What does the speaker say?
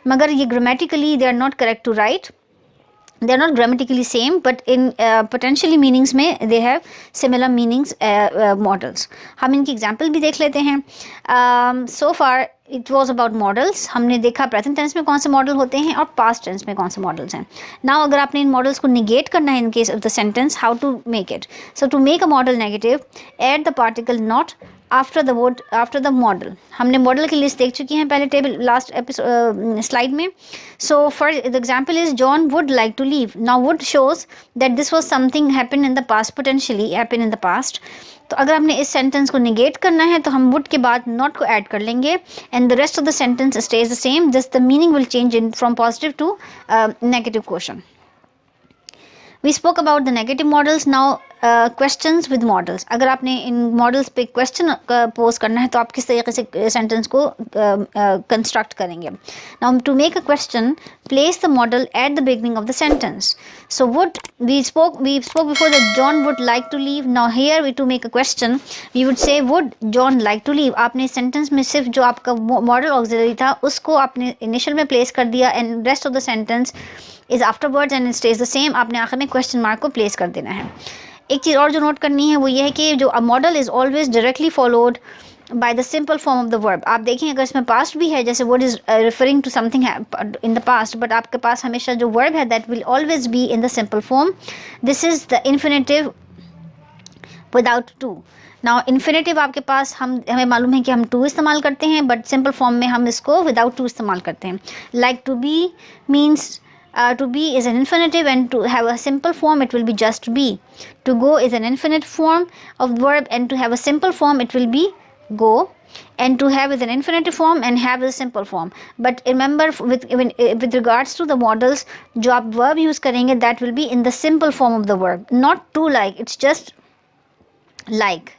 मगर ये grammatically they are not correct to write, they are not grammatically same, but in potentially meanings में they have similar meanings models. हम इनकी example भी देख लेते हैं. So far it was about models. हमने देखा present tense में कौन से model होते हैं और past tense में कौन से models हैं. Now अगर आपने इन models को negate करना है in case of the sentence, how to make it? So to make a model negative, add the particle not after the word after the modal. हमने मॉडल की लिस्ट देख चुकी हैं पहले टेबल लास्ट एपिसोड स्लाइड में. So for the example is John would like to leave. Now would shows that this was something happen in the past, potentially happen in the past. तो अगर हमने इस sentence को negate करना है तो हम वुड के बाद नॉट को ऐड कर लेंगे and the rest of the sentence stays the same, just the meaning will change in from positive to negative question. We spoke about the negative models. Now questions with models. अगर आपने इन models पे question pose करना है तो आप किस तरीके से sentence को construct करेंगे. Now to make a question, place the model at the beginning of the sentence. So would we spoke before that John would like to leave. Now here we to make a question, we would say would John like to leave. आपने sentence में सिर्फ जो आपका model auxiliary था उसको आपने initial में place कर दिया and rest of the sentence is afterwards and it stays the same. आपने आखिर में क्वेश्चन मार्क को प्लेस कर देना है. एक चीज़ और जो नोट करनी है वो ये है कि जो a modal is always directly followed by the simple form of the verb. आप देखें अगर इसमें पास्ट भी है जैसे word is referring to something in the past, but आपके पास हमेशा जो वर्ब है that will always be in the simple form. This is the infinitive without to. Now infinitive आपके पास हमें मालूम है कि हम टू इस्तेमाल करते हैं, बट सिंपल फॉर्म में हम इसको विदाउट टू इस्तेमाल करते हैं. Like to be means to be is an infinitive, and to have a simple form it will be just be. To go is an infinite form of verb, and to have a simple form it will be go, and to have is an infinitive form and have is a simple form. But remember with regards to the models जो आप verb use करेंगे that will be in the simple form of the verb, not to like, it's just like.